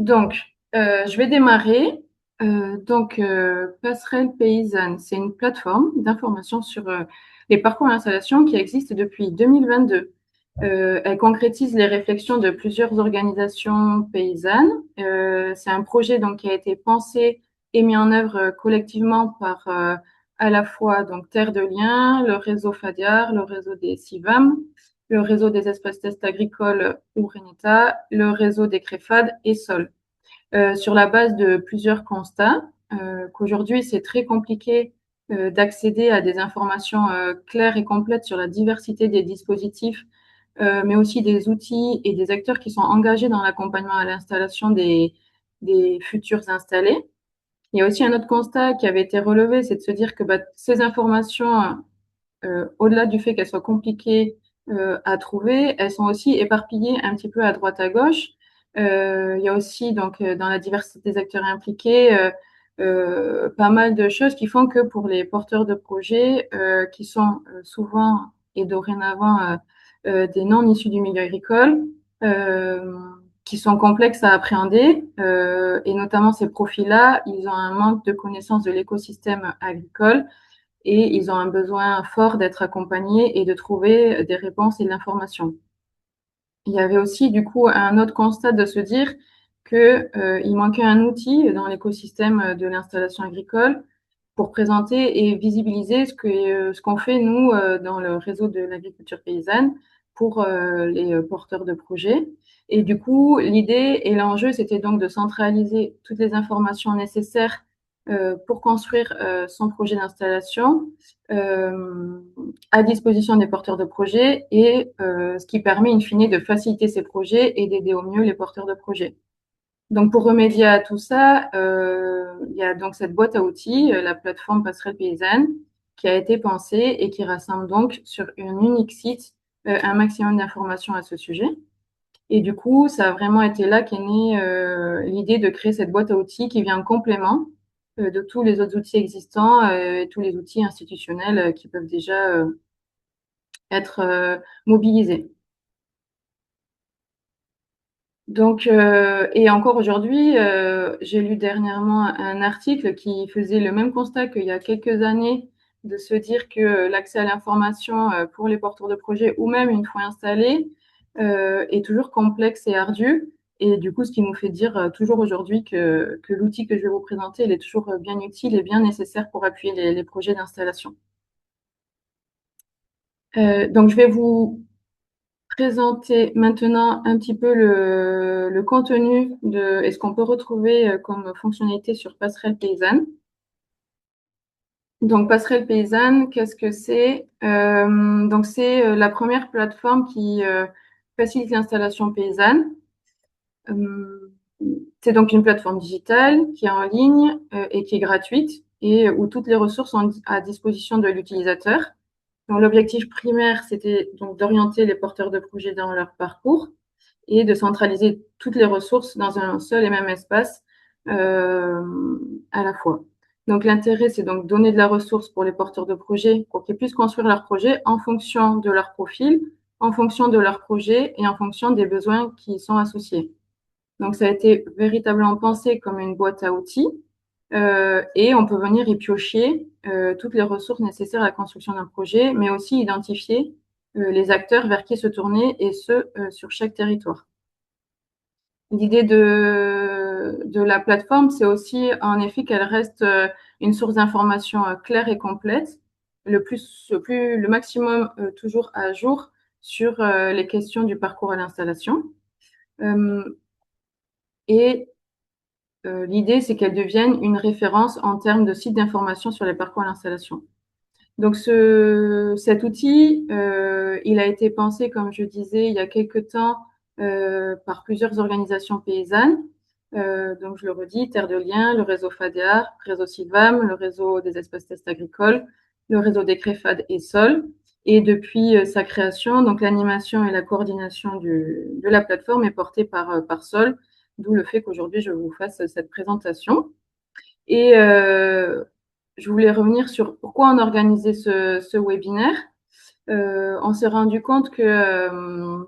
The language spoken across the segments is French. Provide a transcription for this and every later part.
Donc, je vais démarrer. Passerelle Paysanne, c'est une plateforme d'information sur les parcours d'installation qui existe depuis 2022. Elle concrétise les réflexions de plusieurs organisations paysannes. C'est un projet donc qui a été pensé et mis en œuvre collectivement par à la fois donc Terre de Liens, le réseau FADIAR, le réseau des CIVAM, le réseau des espaces tests agricoles ou RENETA, le réseau des CREFAD et SOL. Sur la base de plusieurs constats, qu'aujourd'hui c'est très compliqué d'accéder à des informations claires et complètes sur la diversité des dispositifs, mais aussi des outils et des acteurs qui sont engagés dans l'accompagnement à l'installation des futurs installés. Il y a aussi un autre constat qui avait été relevé, c'est de se dire que ces informations, au-delà du fait qu'elles soient compliquées à trouver, elles sont aussi éparpillées un petit peu à droite à gauche. Il y a aussi donc dans la diversité des acteurs impliqués pas mal de choses qui font que pour les porteurs de projets qui sont souvent et dorénavant des non issus du milieu agricole, euh, qui sont complexes à appréhender, et notamment ces profils-là, ils ont un manque de connaissance de l'écosystème agricole et ils ont un besoin fort d'être accompagnés et de trouver des réponses et de l'information. Il y avait aussi du coup un autre constat de se dire que il manquait un outil dans l'écosystème de l'installation agricole pour présenter et visibiliser ce qu'on fait nous dans le réseau de l'agriculture paysanne pour les porteurs de projets. Et du coup, l'idée et l'enjeu, c'était donc de centraliser toutes les informations nécessaires pour construire son projet d'installation euh, à disposition des porteurs de projets et ce qui permet in fine de faciliter ces projets et d'aider au mieux les porteurs de projets. Donc pour remédier à tout ça, il y a donc cette boîte à outils, la plateforme Passerelle Paysanne, qui a été pensée et qui rassemble donc sur un unique site un maximum d'informations à ce sujet. Et du coup, ça a vraiment été là qu'est née l'idée de créer cette boîte à outils qui vient en complément de tous les autres outils existants et tous les outils institutionnels qui peuvent déjà être mobilisés. Donc, et encore aujourd'hui, j'ai lu dernièrement un article qui faisait le même constat qu'il y a quelques années, de se dire que l'accès à l'information pour les porteurs de projets ou même une fois installés est toujours complexe et ardu. Et du coup, ce qui nous fait dire toujours aujourd'hui que l'outil que je vais vous présenter, il est toujours bien utile et bien nécessaire pour appuyer les projets d'installation. Donc, je vais vous présenter maintenant un petit peu le contenu de et ce qu'on peut retrouver comme fonctionnalité sur Passerelle Paysanne. Donc, Passerelle Paysanne, qu'est-ce que c'est? Donc, c'est la première plateforme qui facilite l'installation paysanne. Euh, c'est donc une plateforme digitale qui est en ligne et qui est gratuite et où toutes les ressources sont à disposition de l'utilisateur. Donc, l'objectif primaire, c'était donc d'orienter les porteurs de projets dans leur parcours et de centraliser toutes les ressources dans un seul et même espace euh, à la fois. Donc, l'intérêt, c'est donc donner de la ressource pour les porteurs de projets pour qu'ils puissent construire leur projet en fonction de leur profil, en fonction de leur projet et en fonction des besoins qui y sont associés. Donc, ça a été véritablement pensé comme une boîte à outils et on peut venir y piocher toutes les ressources nécessaires à la construction d'un projet, mais aussi identifier les acteurs vers qui se tourner et ce, sur chaque territoire. L'idée de la plateforme, c'est aussi en effet qu'elle reste une source d'information claire et complète, le maximum toujours à jour sur les questions du parcours à l'installation. Euh, et l'idée, c'est qu'elle devienne une référence en termes de site d'information sur les parcours à l'installation. Donc cet outil, il a été pensé, comme je disais, il y a quelque temps par plusieurs organisations paysannes. Donc je le redis, Terre de Liens, le réseau FADEAR, réseau CIVAM, le réseau des espaces tests agricoles, le réseau des CREFAD et SOL. Et depuis sa création, donc l'animation et la coordination de la plateforme est portée par SOL, d'où le fait qu'aujourd'hui je vous fasse cette présentation. Et je voulais revenir sur pourquoi on organisait ce webinaire. On s'est rendu compte que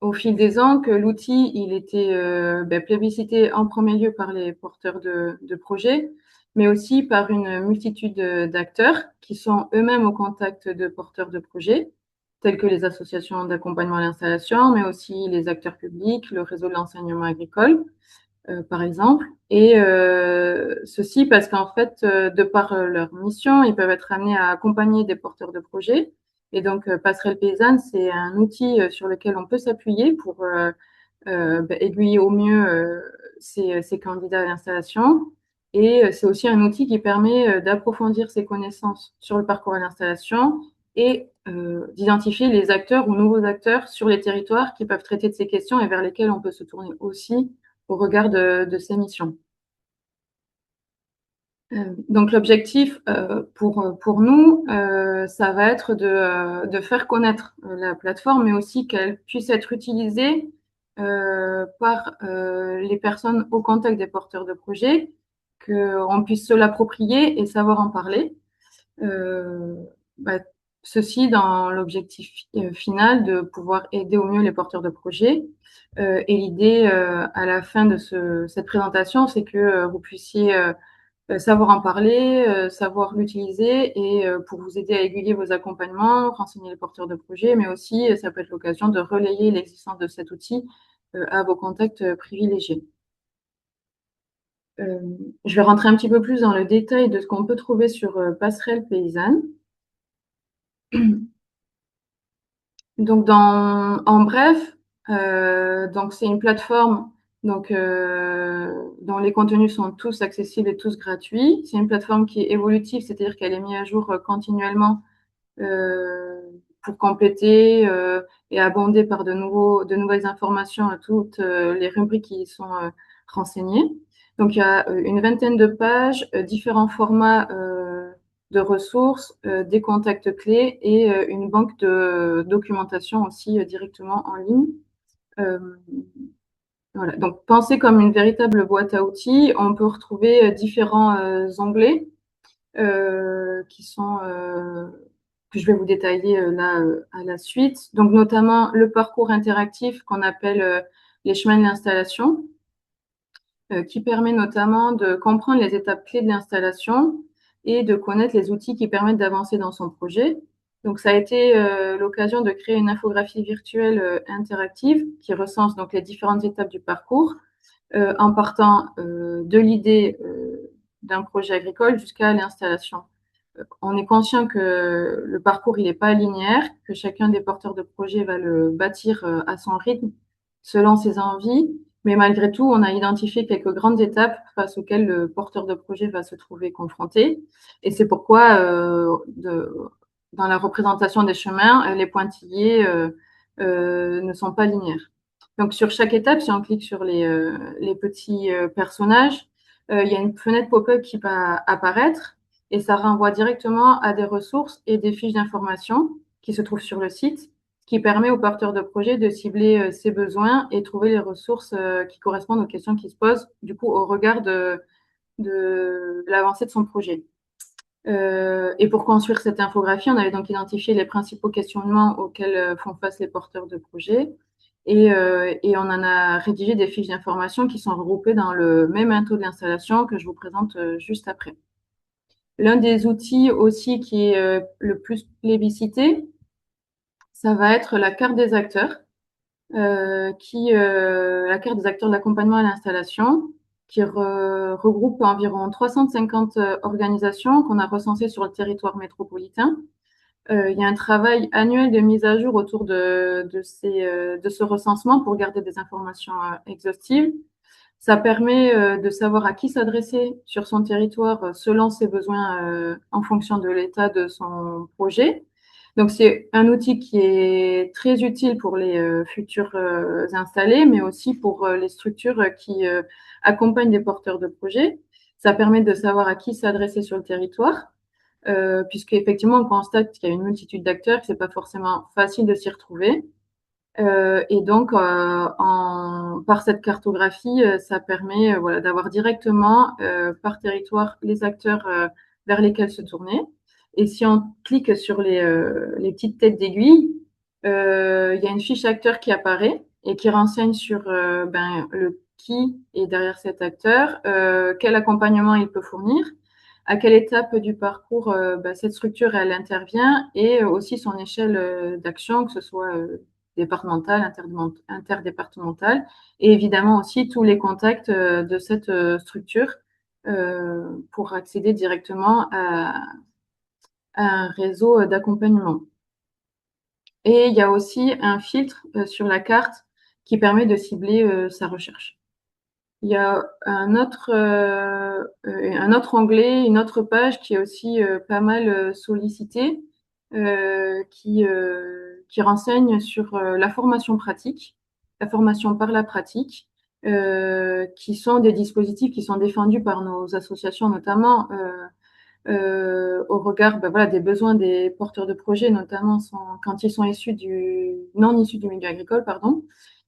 au fil des ans que l'outil, il était plébiscité en premier lieu par les porteurs de projets, mais aussi par une multitude d'acteurs qui sont eux-mêmes au contact de porteurs de projets, tels que les associations d'accompagnement à l'installation, mais aussi les acteurs publics, le réseau de l'enseignement agricole, par exemple. Et ceci parce qu'en fait, de par leur mission, ils peuvent être amenés à accompagner des porteurs de projets. Et donc, Passerelle Paysanne, c'est un outil sur lequel on peut s'appuyer pour aiguiller au mieux ces candidats à l'installation. Et c'est aussi un outil qui permet d'approfondir ses connaissances sur le parcours à l'installation et d'identifier les acteurs ou nouveaux acteurs sur les territoires qui peuvent traiter de ces questions et vers lesquels on peut se tourner aussi au regard de ces missions. Donc l'objectif pour nous, ça va être de faire connaître la plateforme, mais aussi qu'elle puisse être utilisée par les personnes au contact des porteurs de projets, qu'on puisse se l'approprier et savoir en parler. Euh, bah, Ceci dans l'objectif final de pouvoir aider au mieux les porteurs de projets. Et l'idée à la fin de cette présentation, c'est que vous puissiez savoir en parler, savoir l'utiliser et pour vous aider à aiguiller vos accompagnements, renseigner les porteurs de projets, mais aussi ça peut être l'occasion de relayer l'existence de cet outil à vos contacts privilégiés. Euh, je vais rentrer un petit peu plus dans le détail de ce qu'on peut trouver sur Passerelle Paysanne. Donc, en bref, donc c'est une plateforme dont les contenus sont tous accessibles et tous gratuits. C'est une plateforme qui est évolutive, c'est-à-dire qu'elle est mise à jour continuellement euh, pour compléter et abonder par de nouvelles informations à toutes les rubriques qui y sont renseignées. Donc, il y a une vingtaine de pages, différents formats de ressources, des contacts clés et une banque de documentation aussi directement en ligne. Euh, voilà. Donc, pensez comme une véritable boîte à outils. On peut retrouver différents onglets qui sont que je vais vous détailler là à la suite. Donc, notamment le parcours interactif qu'on appelle les chemins de l'installation, qui permet notamment de comprendre les étapes clés de l'installation et de connaître les outils qui permettent d'avancer dans son projet. Donc, ça a été l'occasion de créer une infographie virtuelle interactive qui recense donc les différentes étapes du parcours en partant de l'idée d'un projet agricole jusqu'à l'installation. On est conscient que le parcours il n'est pas linéaire, que chacun des porteurs de projet va le bâtir à son rythme, selon ses envies, mais malgré tout, on a identifié quelques grandes étapes face auxquelles le porteur de projet va se trouver confronté. Et c'est pourquoi, dans la représentation des chemins, les pointillés ne sont pas linéaires. Donc, sur chaque étape, si on clique sur les petits personnages, il y a une fenêtre pop-up qui va apparaître et ça renvoie directement à des ressources et des fiches d'information qui se trouvent sur le site, qui permet au porteur de projet de cibler ses besoins et trouver les ressources qui correspondent aux questions qui se posent, du coup, au regard de l'avancée de son projet. Et pour construire cette infographie, on avait donc identifié les principaux questionnements auxquels font face les porteurs de projet. Et on en a rédigé des fiches d'information qui sont regroupées dans le même intro de l'installation que je vous présente juste après. L'un des outils aussi qui est le plus plébiscité, ça va être la carte des acteurs, la carte des acteurs de l'accompagnement à l'installation, qui regroupe environ 350 organisations qu'on a recensées sur le territoire métropolitain. Il y a un travail annuel de mise à jour autour de ce recensement pour garder des informations exhaustives. Ça permet de savoir à qui s'adresser sur son territoire selon ses besoins en fonction de l'état de son projet. Donc, c'est un outil qui est très utile pour les futurs installés, mais aussi pour les structures qui accompagnent des porteurs de projets. Ça permet de savoir à qui s'adresser sur le territoire, puisqu'effectivement, on constate qu'il y a une multitude d'acteurs, que c'est pas forcément facile de s'y retrouver. Et donc, par cette cartographie, ça permet voilà, d'avoir directement par territoire les acteurs vers lesquels se tourner. Et si on clique sur les petites têtes d'aiguille, il y a une fiche acteur qui apparaît et qui renseigne sur le qui est derrière cet acteur, quel accompagnement il peut fournir, à quelle étape du parcours cette structure elle intervient et aussi son échelle d'action, que ce soit départementale, interdépartementale, et évidemment aussi tous les contacts de cette structure pour accéder directement à un réseau d'accompagnement. Et il y a aussi un filtre sur la carte qui permet de cibler sa recherche. Il y a un autre onglet, une autre page qui est aussi pas mal sollicitée, qui renseigne sur la formation pratique, la formation par la pratique, qui sont des dispositifs qui sont défendus par nos associations, notamment au regard voilà, des besoins des porteurs de projets, notamment quand ils sont non issus du milieu agricole, pardon,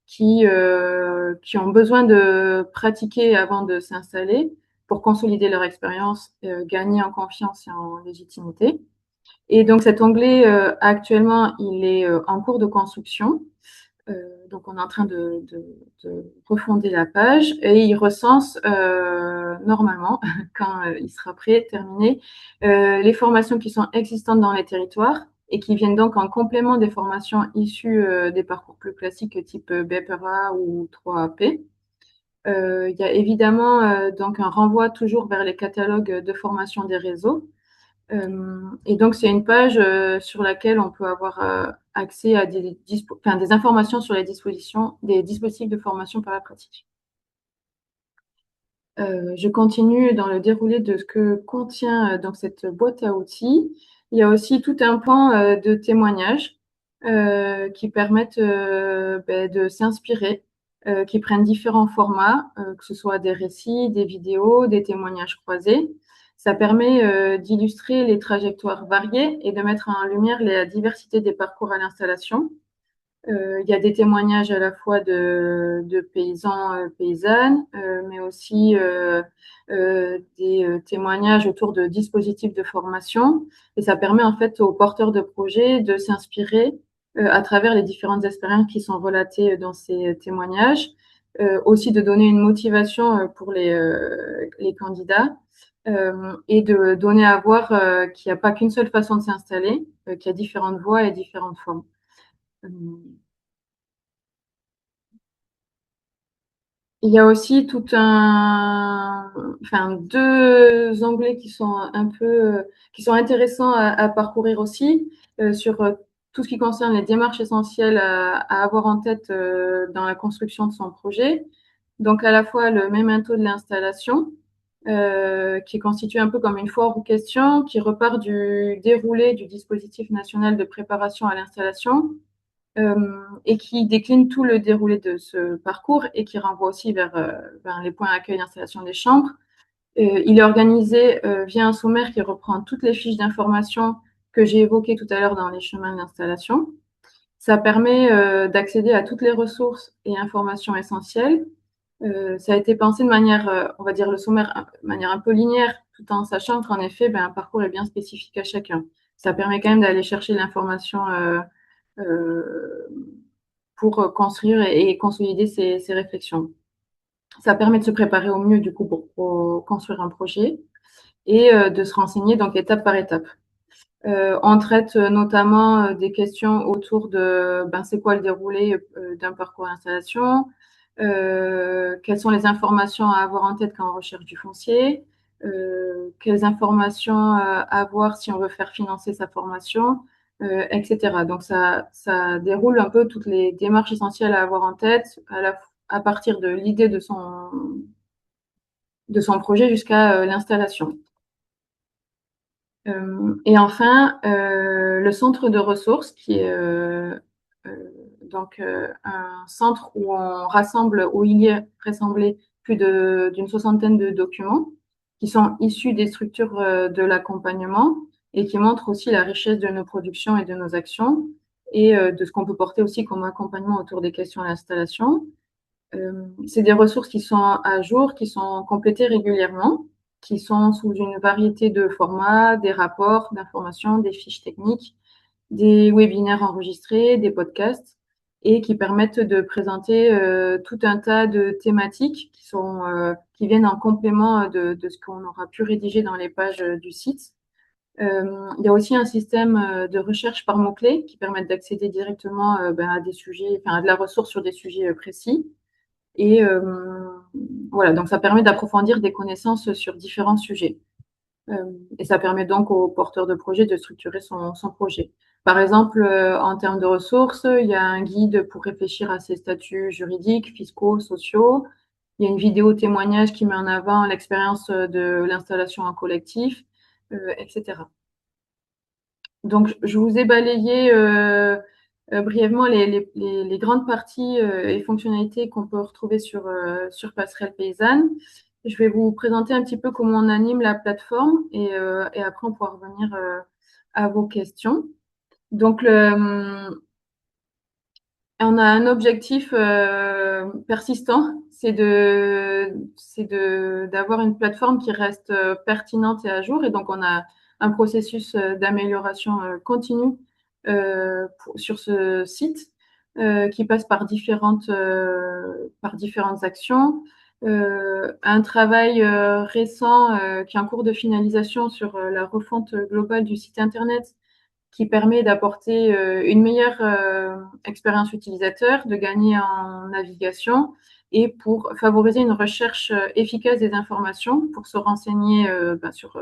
qui ont besoin de pratiquer avant de s'installer pour consolider leur expérience, gagner en confiance et en légitimité. Et donc cet onglet, actuellement, il est en cours de construction. Donc on est en train de refonder la page et il recense normalement, quand il sera prêt, terminé, les formations qui sont existantes dans les territoires et qui viennent donc en complément des formations issues des parcours plus classiques type BPRA ou 3AP. Il y a évidemment donc un renvoi toujours vers les catalogues de formation des réseaux. Et donc, c'est une page sur laquelle on peut avoir accès à des informations sur les dispositions des dispositifs de formation par la pratique. Je continue dans le déroulé de ce que contient donc cette boîte à outils. Il y a aussi tout un pan de témoignages qui permettent de s'inspirer, qui prennent différents formats, que ce soit des récits, des vidéos, des témoignages croisés. Ça permet d'illustrer les trajectoires variées et de mettre en lumière la diversité des parcours à l'installation. Il y a des témoignages à la fois de paysans, paysannes, mais aussi des témoignages autour de dispositifs de formation. Et ça permet en fait aux porteurs de projets de s'inspirer à travers les différentes expériences qui sont relatées dans ces témoignages. Aussi de donner une motivation pour les candidats et de donner à voir qu'il n'y a pas qu'une seule façon de s'installer, qu'il y a différentes voies et différentes formes. Il y a aussi deux onglets qui sont qui sont intéressants à parcourir aussi sur tout ce qui concerne les démarches essentielles à avoir en tête dans la construction de son projet. Donc à la fois le memento de l'installation, qui est constitué un peu comme une foire aux questions, qui repart du déroulé du dispositif national de préparation à l'installation, et qui décline tout le déroulé de ce parcours et qui renvoie aussi vers les points accueil d'installation des chambres. Il est organisé via un sommaire qui reprend toutes les fiches d'information que j'ai évoquées tout à l'heure dans les chemins d'installation. Ça permet d'accéder à toutes les ressources et informations essentielles. Ça a été pensé de manière, on va dire le sommaire, de manière un peu linéaire, tout en sachant qu'en effet, un parcours est bien spécifique à chacun. Ça permet quand même d'aller chercher l'information euh, pour construire et consolider ces réflexions. Ça permet de se préparer au mieux, du coup, pour construire un projet et de se renseigner donc étape par étape. On traite notamment des questions autour de c'est quoi le déroulé d'un parcours d'installation, quelles sont les informations à avoir en tête quand on recherche du foncier, quelles informations à avoir si on veut faire financer sa formation, etc. Donc ça déroule un peu toutes les démarches essentielles à avoir en tête à partir de l'idée de son projet jusqu'à l'installation. Et enfin, le centre de ressources, qui est donc un centre où il y a rassemblé plus d'une soixantaine de documents qui sont issus des structures de l'accompagnement et qui montrent aussi la richesse de nos productions et de nos actions et de ce qu'on peut porter aussi comme accompagnement autour des questions à l'installation. C'est des ressources qui sont à jour, qui sont complétées régulièrement, qui sont sous une variété de formats, des rapports d'informations, des fiches techniques, des webinaires enregistrés, des podcasts. et qui permettent de présenter tout un tas de thématiques qui viennent en complément de ce qu'on aura pu rédiger dans les pages du site. Il y a aussi un système de recherche par mots-clés qui permettent d'accéder directement à des sujets, enfin à de la ressource sur des sujets précis. Et voilà, donc ça permet d'approfondir des connaissances sur différents sujets. Et ça permet donc aux porteurs de projet de structurer son projet. Par exemple, en termes de ressources, il y a un guide pour réfléchir à ses statuts juridiques, fiscaux, sociaux. Il y a une vidéo témoignage qui met en avant l'expérience de l'installation en collectif, etc. Donc, je vous ai balayé brièvement les grandes parties et fonctionnalités qu'on peut retrouver sur Passerelle Paysanne. Je vais vous présenter un petit peu comment on anime la plateforme et après on pourra revenir à vos questions. Donc, on a un objectif persistant, d'avoir une plateforme qui reste pertinente et à jour. Et donc, on a un processus d'amélioration continue sur ce site qui passe par différentes actions. Un travail récent qui est en cours de finalisation sur la refonte globale du site Internet qui permet d'apporter une meilleure expérience utilisateur, de gagner en navigation et pour favoriser une recherche efficace des informations pour se renseigner sur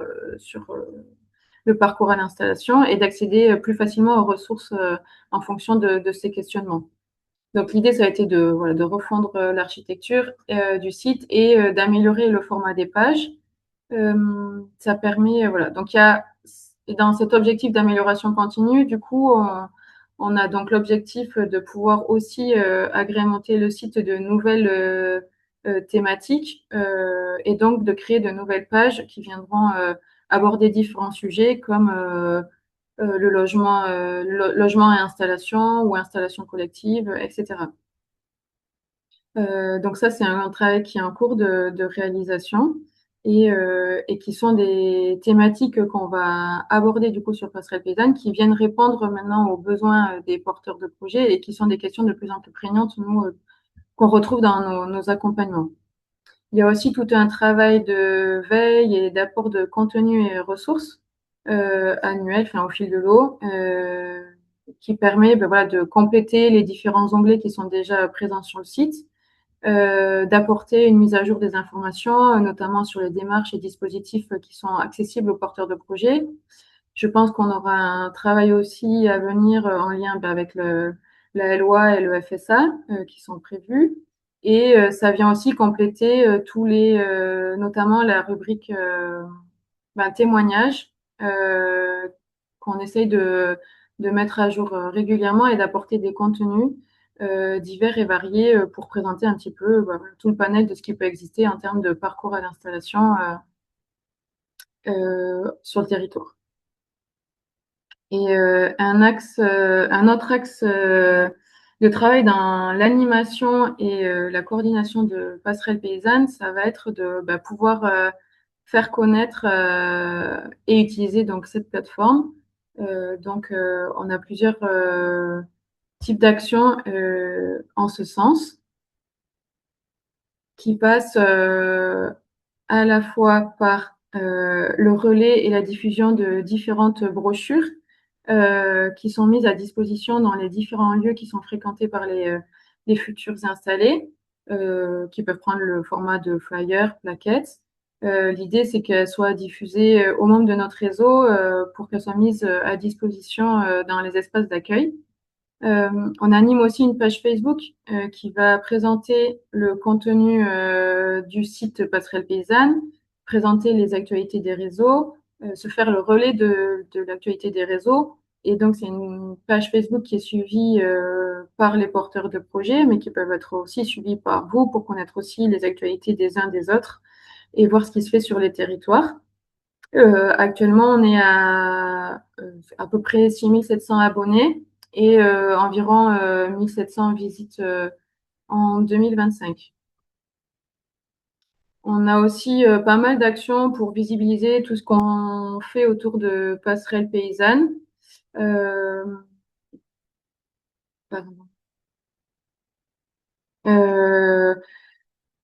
le parcours à l'installation et d'accéder plus facilement aux ressources en fonction de ces questionnements. Donc l'idée, ça a été de refondre l'architecture du site et d'améliorer le format des pages. Ça permet, voilà. Donc il y a dans cet objectif d'amélioration continue, du coup, on a donc l'objectif de pouvoir aussi agrémenter le site de nouvelles thématiques et donc de créer de nouvelles pages qui viendront aborder différents sujets comme logement et installation ou installation collective, etc. Donc ça, c'est un travail qui est en cours de réalisation et qui sont des thématiques qu'on va aborder du coup sur Passerelle Paysanne, qui viennent répondre maintenant aux besoins des porteurs de projets et qui sont des questions de plus en plus prégnantes, nous, qu'on retrouve dans nos accompagnements. Il y a aussi tout un travail de veille et d'apport de contenu et ressources annuels, enfin au fil de l'eau, qui permet voilà, de compléter les différents onglets qui sont déjà présents sur le site, d'apporter une mise à jour des informations, notamment sur les démarches et dispositifs qui sont accessibles aux porteurs de projets. Je pense qu'on aura un travail aussi à venir en lien avec la LOA et le FSA qui sont prévus. Et ça vient aussi compléter notamment la rubrique témoignages qu'on essaye de mettre à jour régulièrement et d'apporter des contenus divers et variés pour présenter un petit peu tout le panel de ce qui peut exister en termes de parcours à l'installation sur le territoire. Et un autre axe de travail dans l'animation et la coordination de Passerelle Paysanne, ça va être de pouvoir faire connaître et utiliser donc cette plateforme. On a plusieurs types d'actions en ce sens qui passent à la fois par le relais et la diffusion de différentes brochures qui sont mises à disposition dans les différents lieux qui sont fréquentés par les futurs installés, qui peuvent prendre le format de flyer, plaquettes. L'idée, c'est qu'elles soient diffusées aux membres de notre réseau pour qu'elles soient mises à disposition dans les espaces d'accueil. On anime aussi une page Facebook qui va présenter le contenu du site Passerelle Paysanne, présenter les actualités des réseaux, se faire le relais de l'actualité des réseaux. Et donc, c'est une page Facebook qui est suivie par les porteurs de projets, mais qui peuvent être aussi suivies par vous pour connaître aussi les actualités des uns des autres et voir ce qui se fait sur les territoires. Actuellement, on est à peu près 6700 abonnés et environ 1700 visites en 2025. On a aussi pas mal d'actions pour visibiliser tout ce qu'on fait autour de Passerelle Paysanne. Pardon. euh,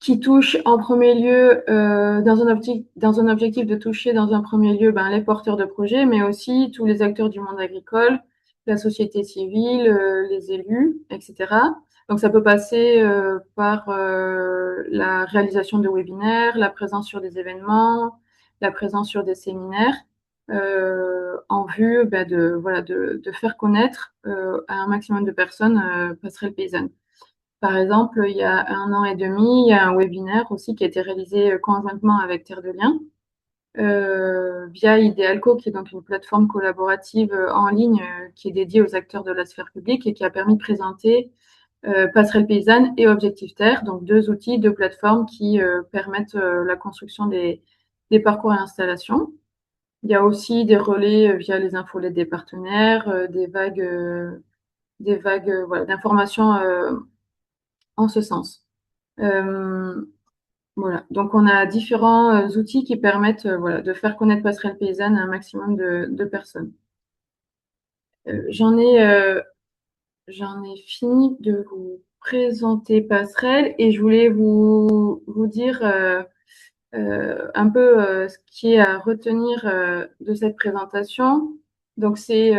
qui touche en premier lieu, dans un objectif de toucher dans un premier lieu ben, les porteurs de projets, mais aussi tous les acteurs du monde agricole, la société civile, les élus, etc. Donc ça peut passer par la réalisation de webinaires, la présence sur des événements, la présence sur des séminaires, en vue ben, de faire connaître à un maximum de personnes Passerelle Paysanne. Par exemple, il y a 1 an et demi, il y a un webinaire aussi qui a été réalisé conjointement avec Terre de Liens via Idealco, qui est donc une plateforme collaborative en ligne qui est dédiée aux acteurs de la sphère publique et qui a permis de présenter Passerelle Paysanne et Objectif Terre, donc deux outils, deux plateformes qui permettent la construction des parcours et installations. Il y a aussi des relais via les infolettes des partenaires, des vagues voilà, d'informations en ce sens. Euh, voilà. Donc, on a différents outils qui permettent voilà, de faire connaître Passerelle Paysanne à un maximum de personnes. Euh, j'en ai, euh, j'en ai fini de vous présenter Passerelle et je voulais vous dire un peu ce qui est à retenir de cette présentation. Donc, c'est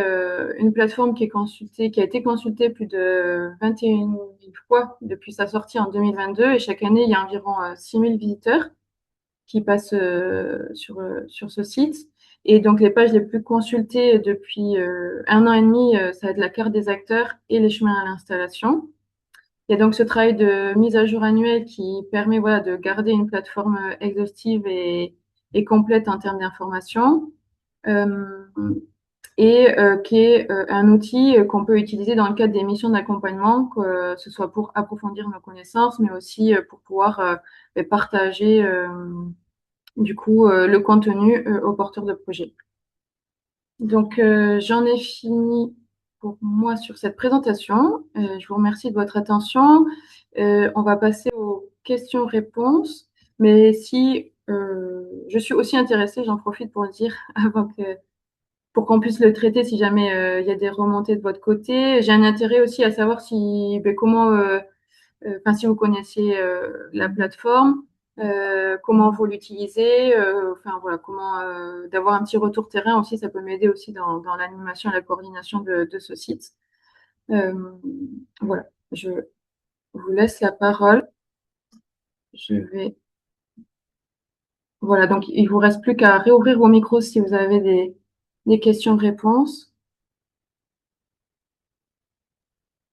une plateforme qui a été consultée plus de 21 000 fois depuis sa sortie en 2022 et chaque année, il y a environ 6 000 visiteurs qui passent sur ce site. Et donc, les pages les plus consultées depuis 1 an et demi, ça va être la carte des acteurs et les chemins à l'installation. Il y a donc ce travail de mise à jour annuelle qui permet voilà, de garder une plateforme exhaustive et complète en termes d'information euh, et qui est un outil qu'on peut utiliser dans le cadre des missions d'accompagnement, que ce soit pour approfondir nos connaissances, mais aussi pour pouvoir partager du coup le contenu aux porteurs de projets. Donc, j'en ai fini pour moi sur cette présentation. Je vous remercie de votre attention. On va passer aux questions-réponses. Mais si je suis aussi intéressée, j'en profite pour le dire avant que pour qu'on puisse le traiter si jamais il y a des remontées de votre côté. J'ai un intérêt aussi à savoir si comment enfin, si vous connaissiez la plateforme, comment vous l'utilisez, enfin voilà, comment d'avoir un petit retour terrain aussi, ça peut m'aider aussi dans l'animation et la coordination de ce site. Euh, voilà, je vous laisse la parole. Je vais. Voilà, donc il vous reste plus qu'à réouvrir vos micros si vous avez des questions-réponses.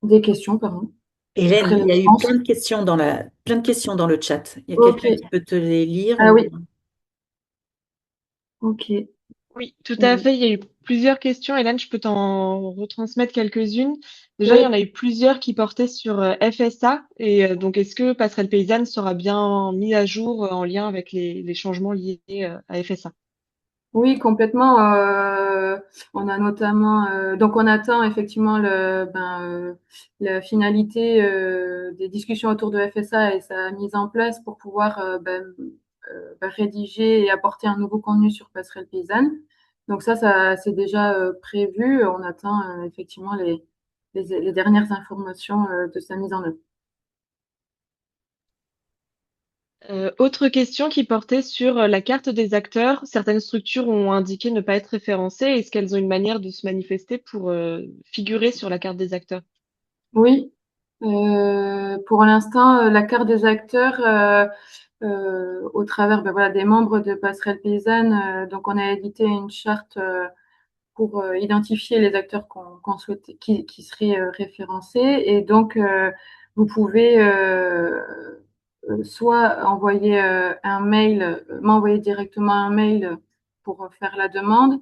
Des questions, pardon. Hélène, Après les il y a eu réponses. plein de questions dans le chat. Il y a Ok. quelqu'un qui peut te les lire Ah ou... oui, ok. Oui. Oui, tout à Oui. fait. Il y a eu plusieurs questions. Hélène, je peux t'en retransmettre quelques-unes. Déjà, il y en Oui. a eu plusieurs qui portaient sur FSA. Et donc, est-ce que Passerelle Paysanne sera bien mis à jour en lien avec les changements liés à FSA? Oui, complètement. On a notamment, donc on attend effectivement la finalité des discussions autour de FSA et sa mise en place pour pouvoir rédiger et apporter un nouveau contenu sur Passerelle Paysanne. Donc ça c'est déjà prévu. On attend effectivement les dernières informations de sa mise en œuvre. Autre question qui portait sur la carte des acteurs. Certaines structures ont indiqué ne pas être référencées. Est-ce qu'elles ont une manière de se manifester pour figurer sur la carte des acteurs? Oui, pour l'instant, la carte des acteurs au travers voilà, des membres de Passerelle Paysanne. Donc, on a édité une charte pour identifier les acteurs qu'on souhaite, qui seraient référencés. Et donc, vous pouvez soit envoyer un mail, m'envoyer directement un mail pour faire la demande,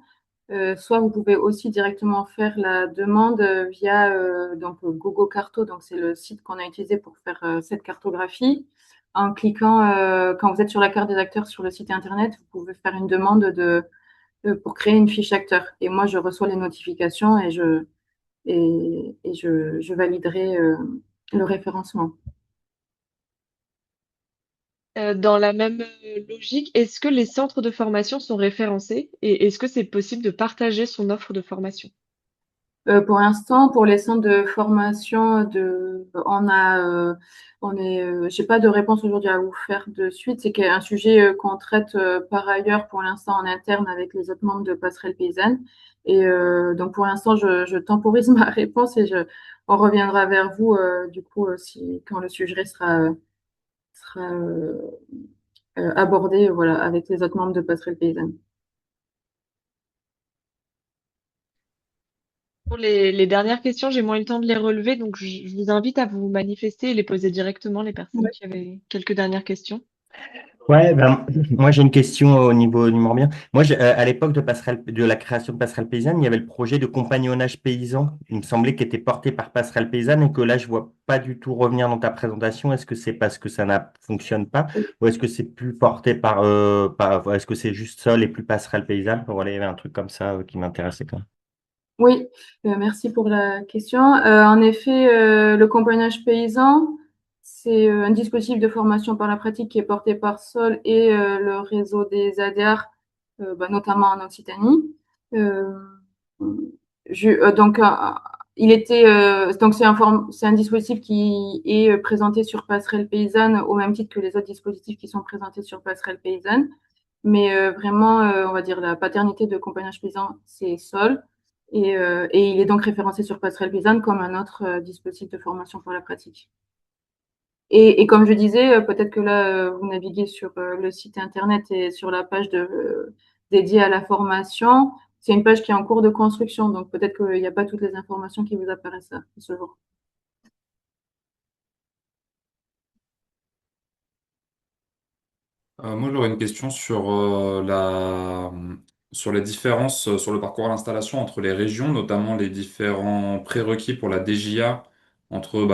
soit vous pouvez aussi directement faire la demande via donc Google Carto, donc c'est le site qu'on a utilisé pour faire cette cartographie. En cliquant, quand vous êtes sur la carte des acteurs sur le site internet, vous pouvez faire une demande pour créer une fiche acteur. Et moi, je reçois les notifications et je validerai le référencement. Dans la même logique, est-ce que les centres de formation sont référencés et est-ce que c'est possible de partager son offre de formation? Pour l'instant, pour les centres de formation, j'ai pas de réponse aujourd'hui à vous faire de suite. C'est un sujet qu'on traite par ailleurs pour l'instant en interne avec les autres membres de Passerelle Paysanne. Et donc pour l'instant, je temporise ma réponse et on reviendra vers vous du coup si quand le sujet sera abordé voilà avec les autres membres de Passerelle Paysanne. Pour les dernières questions, j'ai moins eu le temps de les relever, donc je vous invite à vous manifester et les poser directement, les personnes qui avaient quelques dernières questions. Ouais, ben, moi j'ai une question au niveau du Morbihan. Moi, à l'époque de la création de Passerelle Paysanne, il y avait le projet de compagnonnage paysan. Il me semblait qu'il était porté par Passerelle Paysanne et que là, je vois pas du tout revenir dans ta présentation. Est-ce que c'est parce que ça ne fonctionne pas ou est-ce que c'est plus porté est-ce que c'est juste Sol et plus Passerelle Paysanne? Voilà, il y avait un truc comme ça qui m'intéressait quand même. Oui, merci pour la question. En effet, le compagnonnage paysan, c'est un dispositif de formation par la pratique qui est porté par Sol et le réseau des ADR, notamment en Occitanie. Euh, donc, c'est un dispositif qui est présenté sur Passerelle Paysanne au même titre que les autres dispositifs qui sont présentés sur Passerelle Paysanne. Mais vraiment, on va dire la paternité de compagnonnage paysan, c'est Sol. Et il est donc référencé sur Passerelle Paysanne comme un autre dispositif de formation pour la pratique. Et comme je disais, peut-être que là, vous naviguez sur le site internet et sur la page dédiée à la formation. C'est une page qui est en cours de construction, donc peut-être qu'il n'y a pas toutes les informations qui vous apparaissent à ce jour. Moi, j'aurais une question sur sur les différences sur le parcours à l'installation entre les régions, notamment les différents prérequis pour la DJA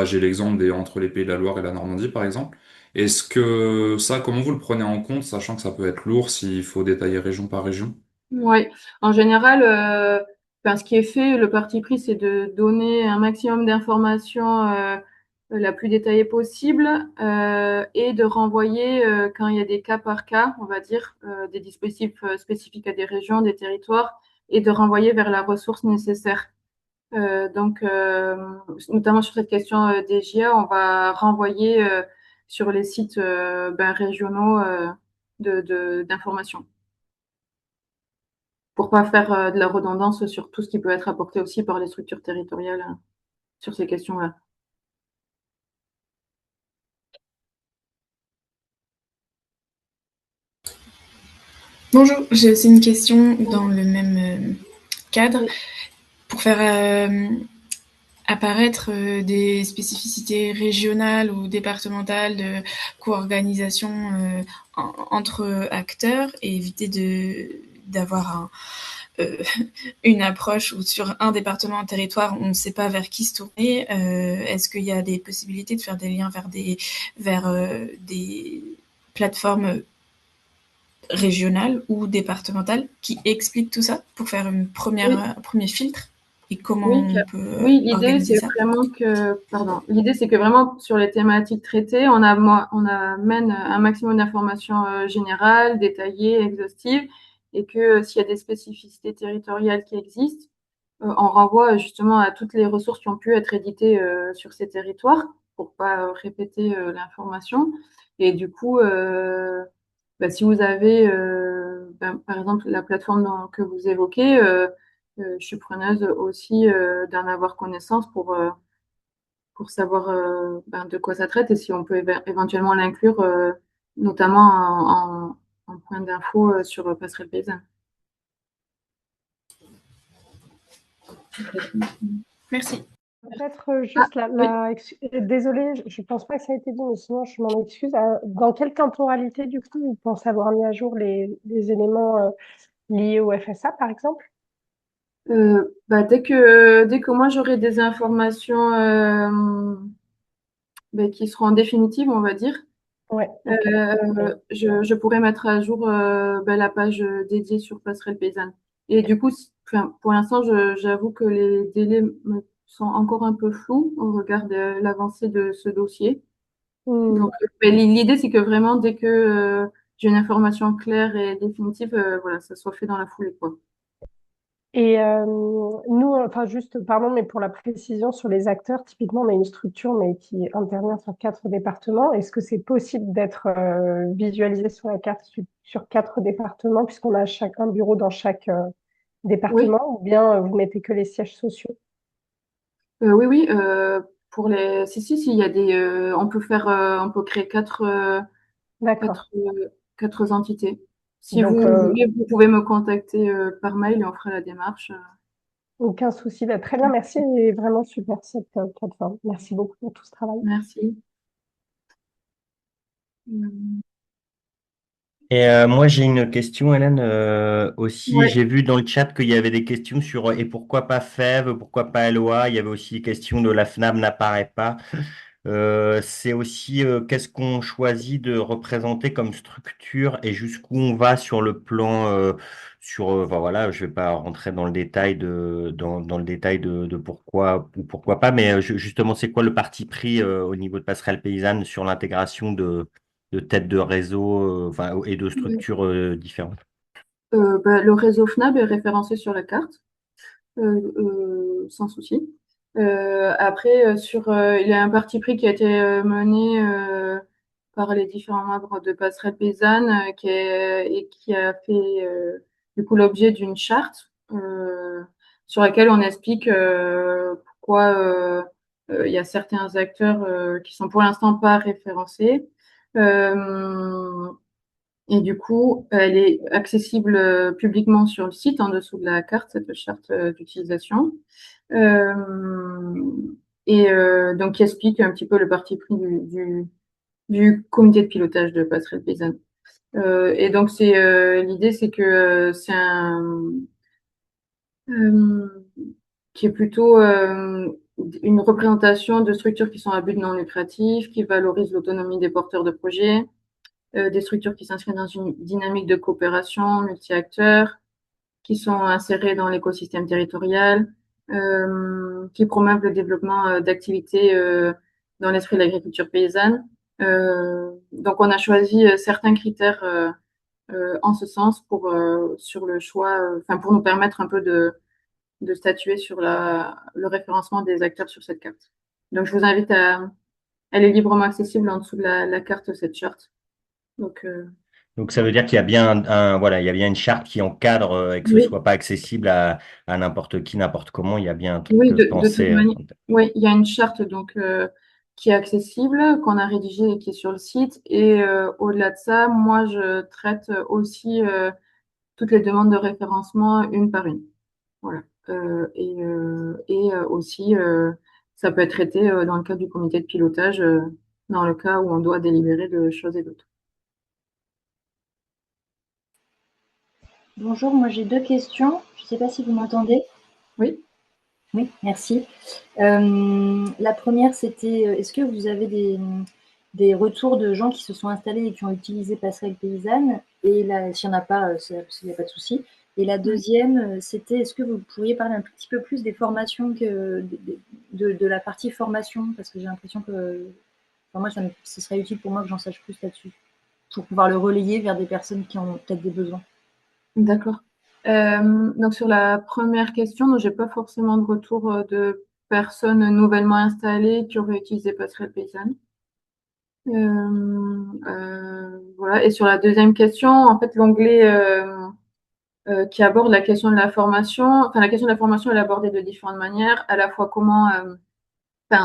j'ai l'exemple entre les Pays de la Loire et la Normandie, par exemple. Est-ce que ça, comment vous le prenez en compte, sachant que ça peut être lourd s'il faut détailler région par région? Oui, en général, ce qui est fait, le parti pris, c'est de donner un maximum d'informations la plus détaillée possible et de renvoyer, quand il y a des cas par cas, on va dire, des dispositifs spécifiques à des régions, des territoires, et de renvoyer vers la ressource nécessaire. Notamment sur cette question des GIA, on va renvoyer sur les sites régionaux d'information pour pas faire de la redondance sur tout ce qui peut être apporté aussi par les structures territoriales sur ces questions-là. Bonjour, j'ai aussi une question dans le même cadre. Pour faire apparaître des spécificités régionales ou départementales de co-organisation entre acteurs et éviter d'avoir une approche où sur un département, un territoire, on ne sait pas vers qui se tourner. Est-ce qu'il y a des possibilités de faire des liens vers des plateformes régionales ou départementales qui expliquent tout ça pour faire un premier filtre et comment on peut organiser ça? L'idée c'est que vraiment sur les thématiques traitées, on amène un maximum d'informations générales, détaillées, exhaustives, et que s'il y a des spécificités territoriales qui existent, on renvoie justement à toutes les ressources qui ont pu être éditées sur ces territoires pour pas répéter l'information. Et du coup, si vous avez, par exemple, la plateforme que vous évoquez, je suis preneuse aussi d'en avoir connaissance pour savoir de quoi ça traite et si on peut éventuellement l'inclure, notamment en point d'info sur Passerelle Paysanne. Merci. Peut-être juste désolée, je ne pense pas que ça a été dit, mais sinon je m'en excuse. Dans quelle temporalité, du coup, vous pensez avoir mis à jour les éléments liés au FSA, par exemple? Dès que moi j'aurai des informations qui seront définitives, on va dire, Ouais, okay. je pourrais mettre à jour la page dédiée sur Passerelle Paysanne. Et du coup, pour l'instant, j'avoue que les délais me sont encore un peu flous au regard de l'avancée de ce dossier. Donc, l'idée, c'est que vraiment, dès que j'ai une information claire et définitive, voilà, ça soit fait dans la foulée, quoi. Et nous, enfin juste, pardon, mais pour la précision sur les acteurs, typiquement, on a une structure mais qui intervient sur 4 départements. Est-ce que c'est possible d'être visualisé sur la carte sur 4 départements, puisqu'on a un bureau dans chaque Oui, département, ou bien vous mettez que les sièges sociaux? oui, oui. Pour les, si, il y a des, on peut créer D'accord. quatre, quatre entités. Si Donc, vous voulez, vous pouvez me contacter par mail et on fera la démarche. aucun souci. Bah, très bien, merci. Et vraiment super cette plateforme. Merci beaucoup pour tout ce travail. Merci. Euh, Et moi, j'ai une question, Hélène, aussi. Ouais. J'ai vu dans le chat qu'il y avait des questions sur et pourquoi pas FEV, pourquoi pas LOA. Il y avait aussi des questions de la FNAB n'apparaît pas. C'est aussi qu'est-ce qu'on choisit de représenter comme structure et jusqu'où on va sur le plan enfin, voilà, je vais pas rentrer dans le détail dans le détail de pourquoi ou pourquoi pas, mais justement c'est quoi le parti pris au niveau de Passerelle Paysanne sur l'intégration de têtes de réseau enfin, et de structures différentes. Le réseau FNAB est référencé sur la carte, sans souci. Après, il y a un parti pris qui a été mené par les différents membres de Passerelle Paysanne et qui a fait du coup l'objet d'une charte sur laquelle on explique pourquoi il y a certains acteurs qui sont pour l'instant pas référencés. Euh, et du coup, elle est accessible publiquement sur le site en dessous de la carte, cette charte d'utilisation. Euh, donc, qui explique un petit peu le parti pris du comité de pilotage de Passerelle Paysanne. Et donc, l'idée, c'est que c'est euh, qui est plutôt une représentation de structures qui sont à but non lucratif, qui valorisent l'autonomie des porteurs de projets, des structures qui s'inscrivent dans une dynamique de coopération multi-acteurs, qui sont insérées dans l'écosystème territorial, qui promeuvent le développement d'activités dans l'esprit de l'agriculture paysanne. Donc, on a choisi certains critères en ce sens sur le choix, enfin pour nous permettre un peu de statuer sur le référencement des acteurs sur cette carte. Donc, je vous invite elle est librement accessible en dessous de la carte, cette charte. Donc, Donc ça veut dire qu'il y a bien voilà, il y a bien une charte qui encadre et que ce oui, soit pas accessible à n'importe qui, n'importe comment. Il y a bien un truc oui, de toute pensé. manière. Oui, il y a une charte donc qui est accessible, qu'on a rédigée et qui est sur le site. Et au-delà de ça, moi, je traite aussi toutes les demandes de référencement une par une. Voilà. Aussi, ça peut être traité dans le cadre du comité de pilotage, dans le cas où on doit délibérer de choses et d'autres. Bonjour, moi j'ai deux questions. Je ne sais pas si vous m'entendez. Oui. Oui, merci. La première, c'était est-ce que vous avez des retours de gens qui se sont installés et qui ont utilisé Passerelle Paysanne? Et là, s'il n'y en a pas, il n'y a pas de souci. Et la deuxième, c'était est-ce que vous pourriez parler un petit peu plus des formations de la partie formation? Parce que j'ai l'impression que moi, ce serait utile pour moi que j'en sache plus là-dessus, pour pouvoir le relayer vers des personnes qui ont peut-être des besoins. D'accord. Donc sur la première question, j'ai pas forcément de retour de personnes nouvellement installées qui auraient utilisé Passerelle Paysanne. Voilà. Et sur la deuxième question, en fait, l'onglet qui aborde la question de la formation, enfin la question de la formation, elle est abordée de différentes manières, à la fois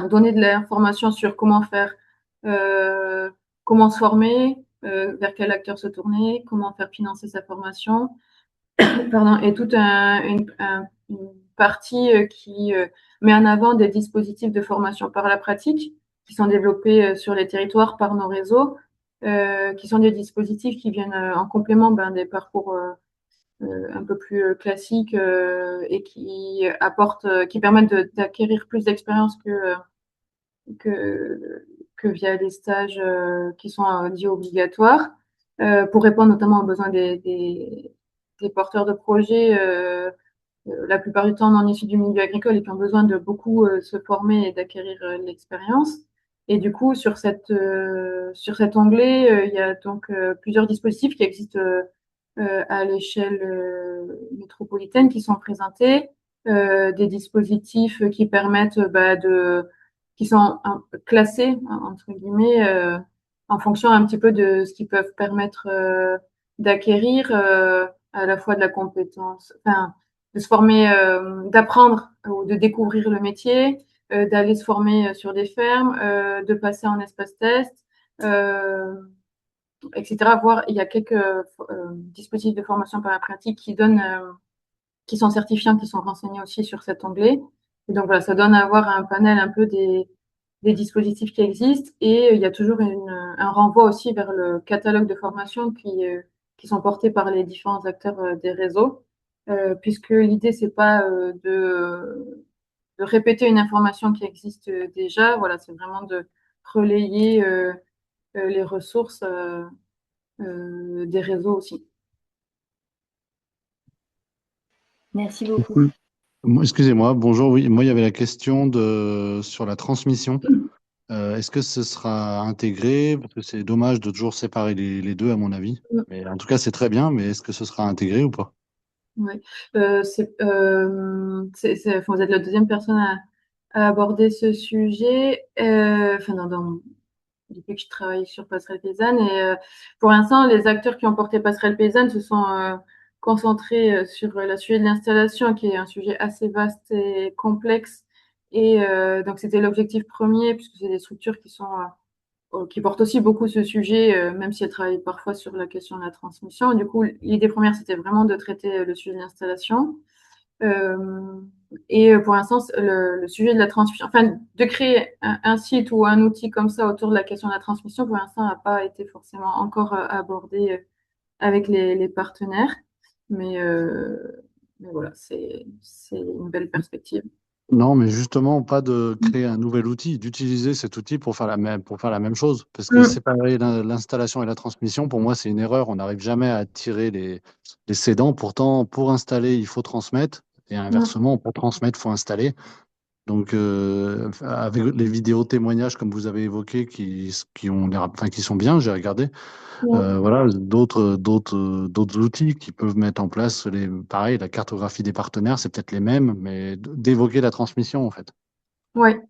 donner de l'information sur comment faire, euh, comment se former, vers quel acteur se tourner, comment faire financer sa formation. Pardon, et toute une partie qui met en avant des dispositifs de formation par la pratique qui sont développés sur les territoires par nos réseaux, qui sont des dispositifs qui viennent en complément des parcours un peu plus classiques et qui permettent d'acquérir plus d'expérience que, que via des stages qui sont dits obligatoires, pour répondre notamment aux besoins des porteurs de projets, la plupart du temps non issus du milieu agricole et qui ont besoin de beaucoup se former et d'acquérir l'expérience. Et du coup, sur cet onglet, il y a donc plusieurs dispositifs qui existent à l'échelle métropolitaine qui sont présentés, des dispositifs qui permettent qui sont classés entre guillemets en fonction un petit peu de ce qu'ils peuvent permettre d'acquérir à la fois de la compétence, enfin de se former, d'apprendre ou de découvrir le métier, d'aller se former sur des fermes, de passer en espace test. Euh, etc. Voire, il y a quelques dispositifs de formation parapratique qui sont certifiants, qui sont renseignés aussi sur cet onglet. Et donc voilà, ça donne à avoir un panel un peu des dispositifs qui existent et il y a toujours un renvoi aussi vers le catalogue de formation qui sont portés par les différents acteurs des réseaux, puisque l'idée c'est pas de répéter une information qui existe déjà, voilà, c'est vraiment de relayer les ressources des réseaux aussi. Merci beaucoup. Cool. Excusez-moi, bonjour. Oui, moi, il y avait la question sur la transmission. Est-ce que ce sera intégré? Parce que c'est dommage de toujours séparer les deux, à mon avis. Mais en tout cas, c'est très bien, mais est-ce que ce sera intégré ou pas? Ouais. Enfin, vous êtes la deuxième personne à aborder ce sujet. Enfin, depuis que je travaille sur Passerelle Paysanne. Et pour l'instant, les acteurs qui ont porté Passerelle Paysanne se sont concentrés sur le sujet de l'installation, qui est un sujet assez vaste et complexe. Et donc, c'était l'objectif premier, puisque c'est des structures qui portent aussi beaucoup ce sujet, même si elles travaillent parfois sur la question de la transmission. Du coup, l'idée première, c'était vraiment de traiter le sujet de l'installation. Euh, et pour l'instant, le sujet de la transmission, enfin, de créer un site ou un outil comme ça autour de la question de la transmission, pour l'instant, n'a pas été forcément encore abordé avec les partenaires. Mais, euh, mais voilà, c'est une belle perspective. Non, mais justement, pas de créer un nouvel outil, d'utiliser cet outil pour faire la même chose. Parce que Mm. séparer l'installation et la transmission, pour moi, c'est une erreur. On n'arrive jamais à tirer les cédants. Pourtant, pour installer, il faut transmettre. Et Mm. inversement, pour transmettre, il faut installer. Donc, avec les vidéos témoignages, comme vous avez évoqué, qui ont l'air, enfin, qui sont bien, j'ai regardé. Mm. Voilà, d'autres outils qui peuvent mettre en place pareil, la cartographie des partenaires, c'est peut-être les mêmes, mais d'évoquer la transmission, en fait. Ouais.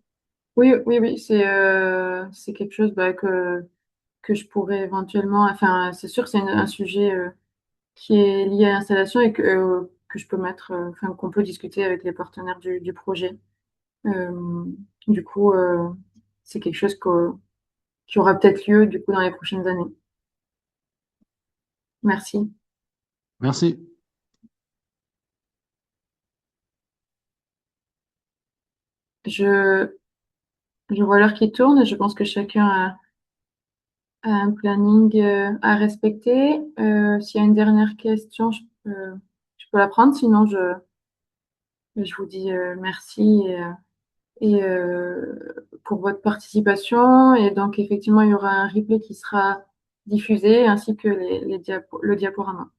Oui, oui, oui, c'est quelque chose que je pourrais éventuellement. Enfin, c'est sûr que c'est un sujet qui est lié à l'installation et que je peux mettre, enfin, qu'on peut discuter avec les partenaires du projet. Euh, du coup, c'est quelque chose qui aura peut-être lieu du coup dans les prochaines années. Merci. Merci. Je, je vois l'heure qui tourne et je pense que chacun a un planning à respecter. S'il y a une dernière question, je peux la prendre. Sinon, je vous dis merci pour votre participation. Et donc, effectivement, il y aura un replay qui sera diffusé ainsi que le diaporama.